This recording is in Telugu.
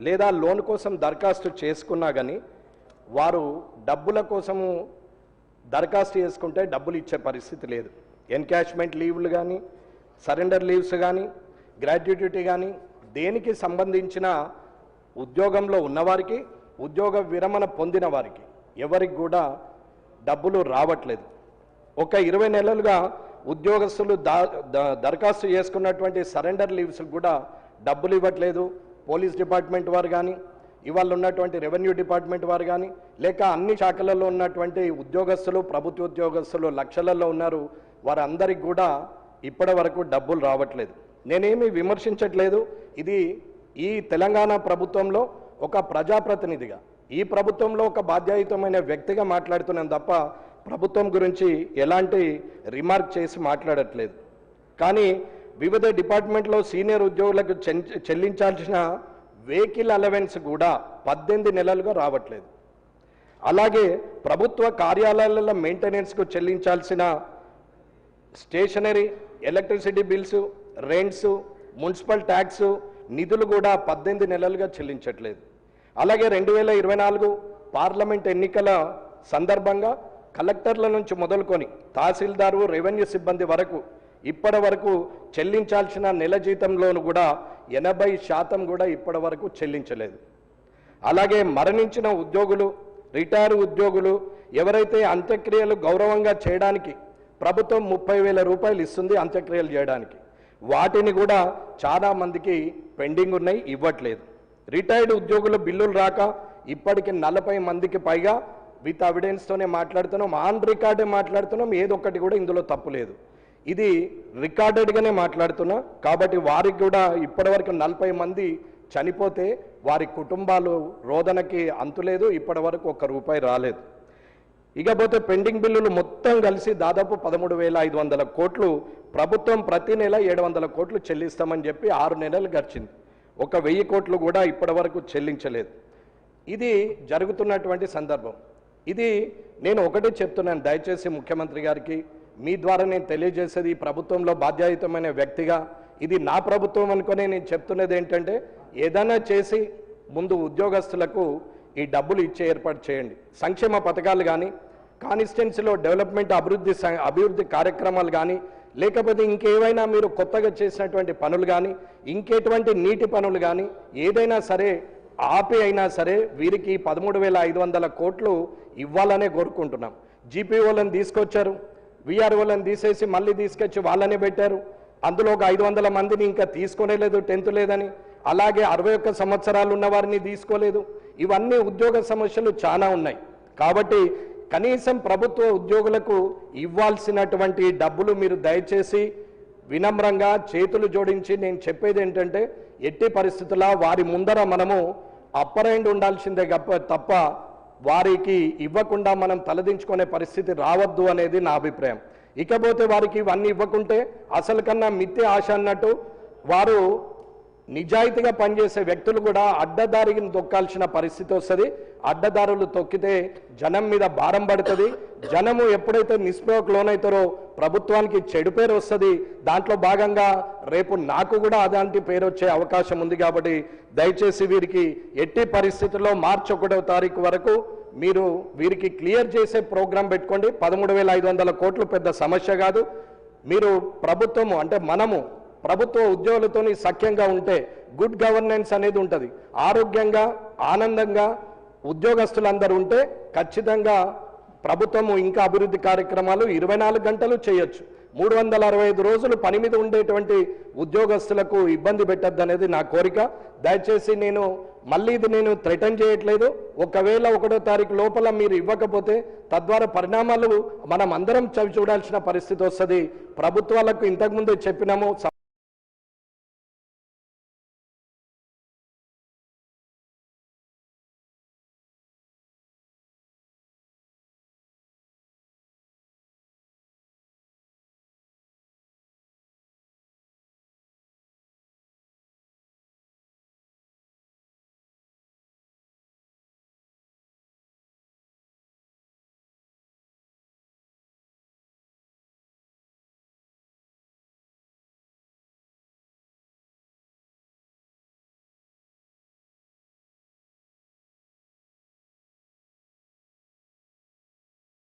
లేదా లోన్ కోసం దరఖాస్తు చేసుకున్నా కానీ వారు డబ్బుల కోసము దరఖాస్తు చేసుకుంటే డబ్బులు ఇచ్చే పరిస్థితి లేదు. ఎన్కాష్మెంట్ లీవ్లు కానీ, సరెండర్ లీవ్స్ కానీ, గ్రాట్యుటీ కానీ దేనికి సంబంధించిన ఉద్యోగంలో ఉన్నవారికి, ఉద్యోగ విరమణ పొందిన వారికి ఎవరికి కూడా డబ్బులు రావట్లేదు. ఒక 20 నెలలుగా ఉద్యోగస్తులు దరఖాస్తు చేసుకున్నటువంటి సరెండర్ లీవ్స్ కూడా డబ్బులు ఇవ్వట్లేదు. పోలీస్ డిపార్ట్మెంట్ వారు కానీ, ఇవాళ ఉన్నటువంటి రెవెన్యూ డిపార్ట్మెంట్ వారు కానీ, లేక అన్ని శాఖలలో ఉన్నటువంటి ఉద్యోగస్తులు, ప్రభుత్వ ఉద్యోగస్తులు లక్షలలో ఉన్నారు. వారందరికీ కూడా ఇప్పటి వరకు డబ్బులు రావట్లేదు. నేనేమి విమర్శించట్లేదు. ఇది ఈ తెలంగాణ ప్రభుత్వంలో ఒక ప్రజాప్రతినిధిగా, ఈ ప్రభుత్వంలో ఒక బాధ్యతాయుతమైన వ్యక్తిగా మాట్లాడుతున్నాను తప్ప ప్రభుత్వం గురించి ఎలాంటి రిమార్క్ చేసి మాట్లాడట్లేదు. కానీ వివిధ డిపార్ట్మెంట్లో సీనియర్ ఉద్యోగులకు చెల్లించాల్సిన వెహికల్ అలవెన్స్ కూడా 18 నెలలుగా రావట్లేదు. అలాగే ప్రభుత్వ కార్యాలయాల మెయింటెనెన్స్కు చెల్లించాల్సిన stationery, electricity bills, rents, municipal tax నిధులు కూడా 18 నెలలుగా చెల్లించట్లేదు. అలాగే 2024 పార్లమెంట్ ఎన్నికల సందర్భంగా కలెక్టర్ల నుంచి మొదలుకొని తహసీల్దారు, రెవెన్యూ సిబ్బంది వరకు ఇప్పటి వరకు చెల్లించాల్సిన నెల జీతంలోను కూడా 80% కూడా ఇప్పటి వరకు చెల్లించలేదు. అలాగే మరణించిన ఉద్యోగులు, రిటైర్ ఉద్యోగులు ఎవరైతే అంత్యక్రియలు గౌరవంగా చేయడానికి ప్రభుత్వం 30,000 రూపాయలు ఇస్తుంది అంత్యక్రియలు చేయడానికి, వాటిని కూడా చాలా మందికి పెండింగ్ ఉన్నాయి, ఇవ్వట్లేదు. రిటైర్డ్ ఉద్యోగుల బిల్లులు రాక ఇప్పటికి 40 మందికి పైగా విత్ ఎవిడెన్స్తోనే మాట్లాడుతున్నాం, ఆన్ రికార్డే మాట్లాడుతున్నాం. ఏదొక్కటి కూడా ఇందులో తప్పు లేదు. ఇది రికార్డెడ్గానే మాట్లాడుతున్నా. కాబట్టి వారికి కూడా ఇప్పటివరకు 40 మంది చనిపోతే వారి కుటుంబాలు రోదనకి అంతులేదు. ఇప్పటి వరకు ₹1 రాలేదు. ఇకపోతే పెండింగ్ బిల్లులు మొత్తం కలిసి దాదాపు 13,500 కోట్లు ప్రభుత్వం ప్రతి నెల 700 కోట్లు చెల్లిస్తామని చెప్పి 6 నెలలు గడిచింది. 1,000 కోట్లు కూడా ఇప్పటి వరకు చెల్లించలేదు. ఇది జరుగుతున్నటువంటి సందర్భం. ఇది నేను ఒకటే చెప్తున్నాను, దయచేసి ముఖ్యమంత్రి గారికి మీ ద్వారా నేను తెలియజేసేది, ఈ ప్రభుత్వంలో బాధ్యతాయుతమైన వ్యక్తిగా ఇది నా ప్రభుత్వం అనుకునే నేను చెప్తున్నది ఏంటంటే, ఏదైనా చేసి ముందు ఉద్యోగస్తులకు ఈ డబ్బులు ఇచ్చే ఏర్పాటు చేయండి. సంక్షేమ పథకాలు కానీ, కాన్స్టిట్యున్సీలో డెవలప్మెంట్ అభివృద్ధి కార్యక్రమాలు కానీ, లేకపోతే ఇంకేవైనా మీరు కొత్తగా చేసినటువంటి పనులు కానీ, ఇంకెటువంటి నీటి పనులు కానీ ఏదైనా సరే ఆపి అయినా సరే వీరికి 13,500 కోట్లు ఇవ్వాలనే కోరుకుంటున్నాం. జీపీఓలను తీసుకొచ్చారు, వీఆర్ఓలను తీసేసి మళ్ళీ తీసుకొచ్చి వాళ్ళనే పెట్టారు. అందులో ఒక 500 మందిని ఇంకా తీసుకోలేదు, 10th లేదని. అలాగే 61 సంవత్సరాలు ఉన్న వారిని తీసుకోలేదు. ఇవన్నీ ఉద్యోగ సమస్యలు చాలా ఉన్నాయి. కాబట్టి కనీసం ప్రభుత్వ ఉద్యోగులకు ఇవ్వాల్సినటువంటి డబ్బులు మీరు దయచేసి వినమ్రంగా చేతులు జోడించి నేను చెప్పేది ఏంటంటే, ఎట్టి పరిస్థితుల్లో వారి ముందర మనము అప్పర్ హ్యాండ్ ఉండాల్సిందే తప్ప వారికి ఇవ్వకుండా మనం తలదించుకునే పరిస్థితి రావద్దు అనేది నా అభిప్రాయం. ఇకపోతే వారికి ఇవన్నీ ఇవ్వకుంటే అసలు కన్నా మిథ్య ఆశ అన్నట్టు వారు నిజాయితీగా పనిచేసే వ్యక్తులు కూడా అడ్డదారిని తొక్కాల్సిన పరిస్థితి వస్తుంది. అడ్డదారులు తొక్కితే జనం మీద భారం పడుతుంది. జనము ఎప్పుడైతే నిస్పృహకు లోనవుతారో ప్రభుత్వానికి చెడు పేరు వస్తుంది. దాంట్లో భాగంగా రేపు నాకు కూడా అలాంటి పేరు వచ్చే అవకాశం ఉంది. కాబట్టి దయచేసి వీరికి ఎట్టి పరిస్థితుల్లో March 1వ తారీఖు వరకు మీరు వీరికి క్లియర్ చేసే ప్రోగ్రాం పెట్టుకోండి. 13,500 కోట్లు పెద్ద సమస్య కాదు. మీరు ప్రభుత్వము అంటే మనము ప్రభుత్వ ఉద్యోగులతోని సఖ్యంగా ఉంటే గుడ్ గవర్నెన్స్ అనేది ఉంటుంది. ఆరోగ్యంగా, ఆనందంగా ఉద్యోగస్తులందరూ ఉంటే ఖచ్చితంగా ప్రభుత్వము ఇంకా అభివృద్ధి కార్యక్రమాలు 24 గంటలు చేయొచ్చు. 365 రోజులు పని మీద ఉండేటువంటి ఉద్యోగస్తులకు ఇబ్బంది పెట్టద్దు అనేది నా కోరిక. దయచేసి నేను మళ్ళీ ఇది నేను థ్రెటన్ చేయట్లేదు. ఒకవేళ 1వ తారీఖు లోపల మీరు ఇవ్వకపోతే తద్వారా పరిణామాలు మనం అందరం చవి చూడాల్సిన పరిస్థితి వస్తుంది. ప్రభుత్వాలకు ఇంతకుముందే చెప్పినాము.